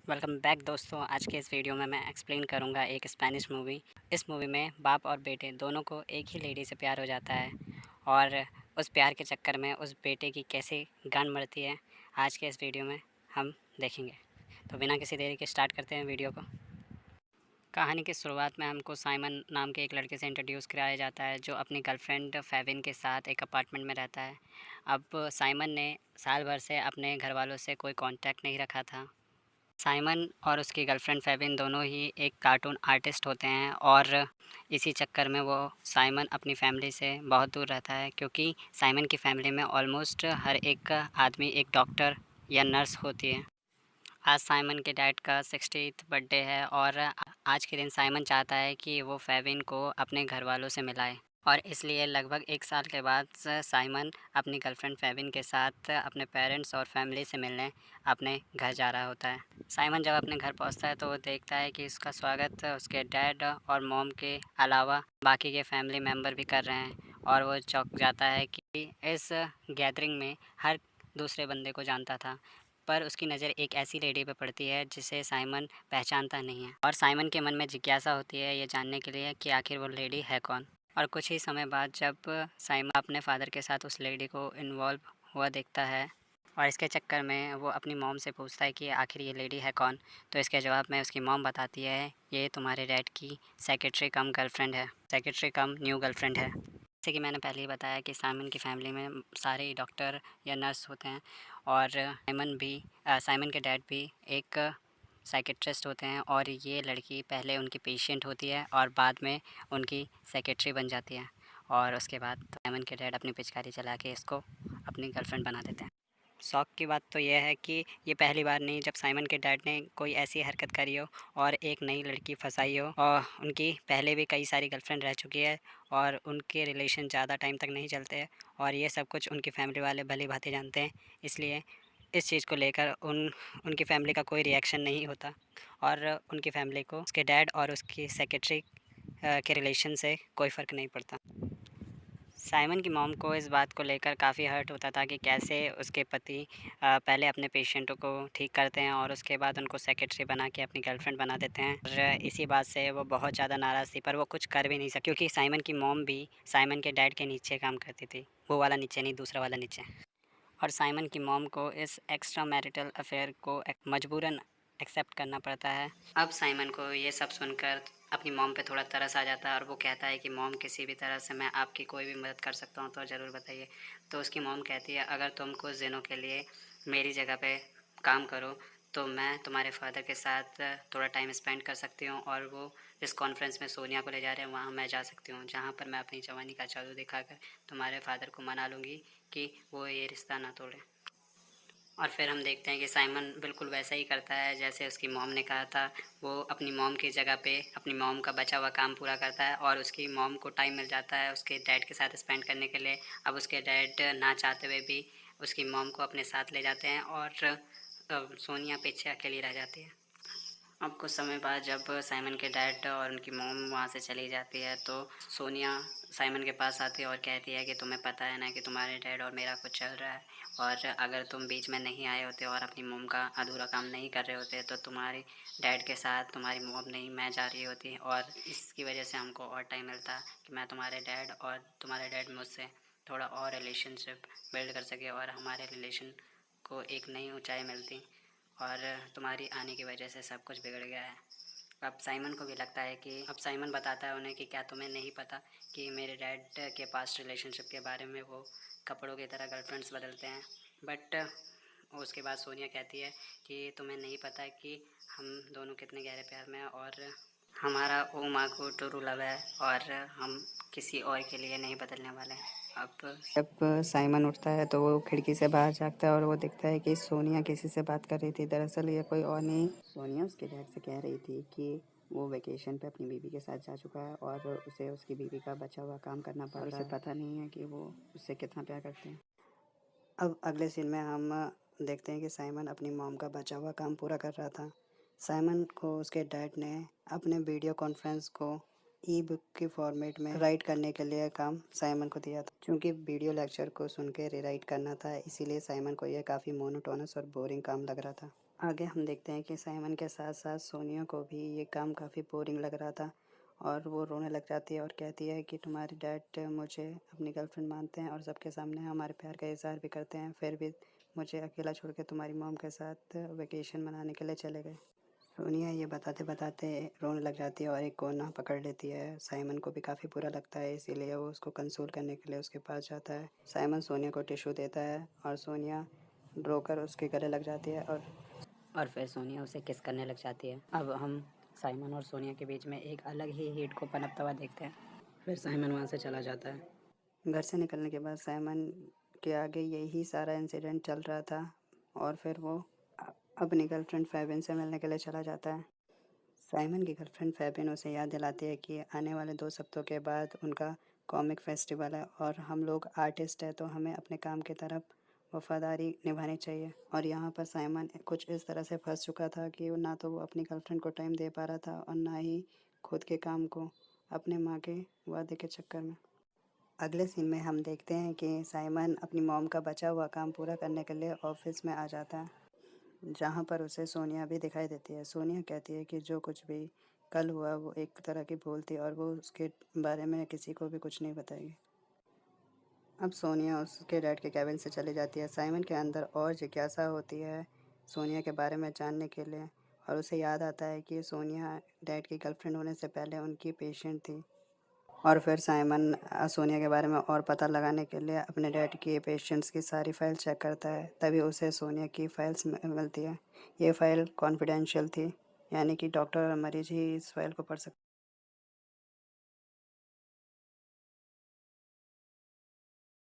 Welcome back दोस्तों। आज के इस वीडियो में मैं एक्सप्लेन करूंगा एक स्पेनिश मूवी। इस मूवी में बाप और बेटे दोनों को एक ही लेडी से प्यार हो जाता है और उस प्यार के चक्कर में उस बेटे की कैसे गांड मरती है, आज के इस वीडियो में हम देखेंगे। तो बिना किसी देरी के स्टार्ट करते हैं वीडियो को। कहानी की शुरुआत में हमको साइमन नाम के एक लड़के से इंट्रोड्यूस कराया जाता है जो अपनी गर्लफ्रेंड फेविन के साथ एक अपार्टमेंट में रहता है। अब साइमन ने साल भर से अपने घर वालों से कोई कांटेक्ट नहीं रखा था। साइमन और उसकी गर्लफ्रेंड फेबिन दोनों ही एक कार्टून आर्टिस्ट होते हैं और इसी चक्कर में वो साइमन अपनी फैमिली से बहुत दूर रहता है, क्योंकि साइमन की फैमिली में ऑलमोस्ट हर एक आदमी एक डॉक्टर या नर्स होती है। आज साइमन के डैड का 60th बर्थडे है और आज के दिन साइमन चाहता है कि वो फेबिन को अपने घर वालों से मिलाए, और इसलिए लगभग एक साल के बाद साइमन अपनी गर्लफ्रेंड फेबिन के साथ अपने पेरेंट्स और फैमिली से मिलने अपने घर जा रहा होता है। साइमन जब अपने घर पहुंचता है तो वो देखता है कि उसका स्वागत उसके डैड और मॉम के अलावा बाकी के फैमिली मेम्बर भी कर रहे हैं, और वो चौंक जाता है कि इस गैदरिंग में हर दूसरे बंदे को जानता था, पर उसकी नज़र एक ऐसी लेडी पे पड़ती है जिसे साइमन पहचानता नहीं है, और साइमन के मन में जिज्ञासा होती है ये जानने के लिए कि आखिर वो लेडी है कौन। और कुछ ही समय बाद जब साइमन अपने फादर के साथ उस लेडी को इन्वॉल्व हुआ देखता है और इसके चक्कर में वो अपनी मॉम से पूछता है कि आखिर ये लेडी है कौन, तो इसके जवाब में उसकी मॉम बताती है ये तुम्हारे डैड की सेक्रेटरी कम गर्लफ्रेंड है, सेक्रेटरी कम न्यू गर्लफ्रेंड है। जैसे कि मैंने पहले ही बताया कि साइमन की फैमिली में सारे ही डॉक्टर या नर्स होते हैं, और साइमन के डैड भी एक साइकेट्रिस्ट होते हैं, और ये लड़की पहले उनकी पेशेंट होती है और बाद में उनकी सेक्रेटरी बन जाती है, और उसके बाद साइमन के डैड अपनी पिचकारी चला के इसको अपनी गर्लफ्रेंड बना देते हैं। शौक की बात तो यह है कि ये पहली बार नहीं जब साइमन के डैड ने कोई ऐसी हरकत करी हो और एक नई लड़की फंसाई हो, और उनकी पहले भी कई सारी गर्लफ्रेंड रह चुकी है और उनके रिलेशन ज़्यादा टाइम तक नहीं चलते हैं, और ये सब कुछ उनकी फैमिली वाले भली भांति जानते हैं। इसलिए इस चीज़ को लेकर उनकी फैमिली का कोई रिएक्शन नहीं होता, और उनकी फैमिली को उसके डैड और उसकी सेक्रेटरी के रिलेशन से कोई फ़र्क नहीं पड़ता। साइमन की मॉम को इस बात को लेकर काफ़ी हर्ट होता था कि कैसे उसके पति पहले अपने पेशेंटों को ठीक करते हैं और उसके बाद उनको सेक्रेटरी बना के अपनी गर्लफ्रेंड बना देते हैं, और इसी बात से वो बहुत ज़्यादा नाराज़ थी, पर वो कुछ कर भी नहीं सकती क्योंकि साइमन की मॉम भी साइमन के डैड के नीचे काम करती थी, वो वाला नीचे नहीं, दूसरा वाला नीचे। और साइमन की मॉम को इस एक्स्ट्रा मैरिटल अफेयर को मजबूरन एक्सेप्ट करना पड़ता है। अब साइमन को ये सब सुनकर अपनी मॉम पे थोड़ा तरस आ जाता है, और वो कहता है कि मॉम किसी भी तरह से मैं आपकी कोई भी मदद कर सकता हूँ तो ज़रूर बताइए। तो उसकी मॉम कहती है अगर तुम कुछ दिनों के लिए मेरी जगह पे काम करो तो मैं तुम्हारे फादर के साथ थोड़ा टाइम स्पेंड कर सकती हूँ, और वो जिस कॉन्फ्रेंस में सोनिया को ले जा रहे हैं वहाँ मैं जा सकती हूँ, जहाँ पर मैं अपनी जवानी का जादू दिखाकर तुम्हारे फादर को मना लूँगी कि वो ये रिश्ता ना तोड़े। और फिर हम देखते हैं कि साइमन बिल्कुल वैसा ही करता है जैसे उसकी मॉम ने कहा था। वो अपनी मॉम की जगह पे अपनी मॉम का बचा हुआ काम पूरा करता है, और उसकी मॉम को टाइम मिल जाता है उसके डैड के साथ स्पेंड करने के लिए। अब उसके डैड ना चाहते हुए भी उसकी मॉम को अपने साथ ले जाते हैं, और सोनिया पीछे अकेली रह जाती है। अब कुछ समय बाद जब साइमन के डैड और उनकी मॉम वहाँ से चली जाती है तो सोनिया साइमन के पास आती है और कहती है कि तुम्हें पता है ना कि तुम्हारे डैड और मेरा कुछ चल रहा है, और अगर तुम बीच में नहीं आए होते और अपनी मॉम का अधूरा काम नहीं कर रहे होते तो तुम्हारे डैड के साथ तुम्हारी मॉम नहीं मैं जा रही होती, और इसकी वजह से हमको और टाइम मिलता कि मैं तुम्हारे डैड और तुम्हारे डैड मुझसे थोड़ा और रिलेशनशिप बिल्ड कर सके और हमारे रिलेशन को एक नई ऊंचाई मिलती, और तुम्हारी आने की वजह से सब कुछ बिगड़ गया है। अब साइमन को भी लगता है कि अब साइमन बताता है उन्हें कि क्या तुम्हें नहीं पता कि मेरे डैड के पास्ट रिलेशनशिप के बारे में वो कपड़ों की तरह गर्लफ्रेंड्स बदलते हैं। बट उसके बाद सोनिया कहती है कि तुम्हें नहीं पता कि हम दोनों कितने गहरे प्यार में हैं, और हमारा ओ मागो टूरू लव है, और हम किसी और के लिए नहीं बदलने वाले हैं। अब जब साइमन उठता है तो वो खिड़की से बाहर झाँकता है और वो देखता है कि सोनिया किसी से बात कर रही थी। दरअसल ये कोई और नहीं, सोनिया उसके डैड से कह रही थी कि वो वेकेशन पे अपनी बीवी के साथ जा चुका है और उसे उसकी बीवी का बचा हुआ काम करना पड़ रहा है, और उसे पता नहीं है कि वो उससे कितना प्यार करते हैं। अब अगले सीन में हम देखते हैं कि साइमन अपनी मॉम का बचा हुआ काम पूरा कर रहा था। साइमन को उसके डैड ने अपने वीडियो कॉन्फ्रेंस को ई बुक की फॉर्मेट में राइट करने के लिए काम साइमन को दिया था। चूँकि वीडियो लेक्चर को सुन के रीराइट करना था, इसीलिए साइमन को यह काफ़ी मोनोटोनस और बोरिंग काम लग रहा था। आगे हम देखते हैं कि साइमन के साथ-साथ सोनिया को भी ये काम काफ़ी बोरिंग लग रहा था और वो रोने लग जाती है और कहती है कि तुम्हारे डैड मुझे अपनी गर्लफ्रेंड मानते हैं और सबके सामने हमारे प्यार का इज़हार भी करते हैं, फिर भी मुझे अकेला छोड़ के तुम्हारी मॉम के साथ वेकेशन मनाने के लिए चले गए। सोनिया ये बताते-बताते रोने लग जाती है और एक कोना पकड़ लेती है। साइमन को भी काफ़ी बुरा लगता है, इसीलिए वो उसको कंसोल करने के लिए उसके पास जाता है। साइमन सोनिया को टिश्यू देता है और सोनिया रोकर उसके गले लग जाती है और फिर सोनिया उसे किस करने लग जाती है। अब हम साइमन और सोनिया के बीच में एक अलग ही हीट को पनपता हुआ देखते हैं। फिर साइमन वहाँ से चला जाता है। घर से निकलने के बाद साइमन के आगे यही सारा इंसिडेंट चल रहा था और फिर वो अपनी गर्लफ्रेंड फेबिन से मिलने के लिए चला जाता है। साइमन की गर्लफ्रेंड फेबिन उसे याद दिलाती है कि आने वाले 2 हफ्तों के बाद उनका कॉमिक फेस्टिवल है और हम लोग आर्टिस्ट हैं तो हमें अपने काम की तरफ वफ़ादारी निभानी चाहिए। और यहाँ पर साइमन कुछ इस तरह से फँस चुका था कि ना तो वो अपनी गर्लफ्रेंड को टाइम दे पा रहा था और ना ही खुद के काम को, अपने माँ के वादे के चक्कर में। अगले सीन में हम देखते हैं कि साइमन अपनी मॉम का बचा हुआ काम पूरा करने के लिए ऑफ़िस में आ जाता है, जहाँ पर उसे सोनिया भी दिखाई देती है। सोनिया कहती है कि जो कुछ भी कल हुआ वो एक तरह की भूल थी और वो उसके बारे में किसी को भी कुछ नहीं बताएगी। अब सोनिया उसके डैड के केबिन से चली जाती है। साइमन के अंदर और जिज्ञासा होती है सोनिया के बारे में जानने के लिए और उसे याद आता है कि सोनिया डैड की गर्लफ्रेंड होने से पहले उनकी पेशेंट थी। और फिर साइमन सोनिया के बारे में और पता लगाने के लिए अपने डैड की पेशेंट्स की सारी फ़ाइल चेक करता है। तभी उसे सोनिया की फ़ाइल्स मिलती है। ये फ़ाइल कॉन्फिडेंशियल थी, यानी कि डॉक्टर और मरीज़ ही इस फ़ाइल को पढ़ सकते।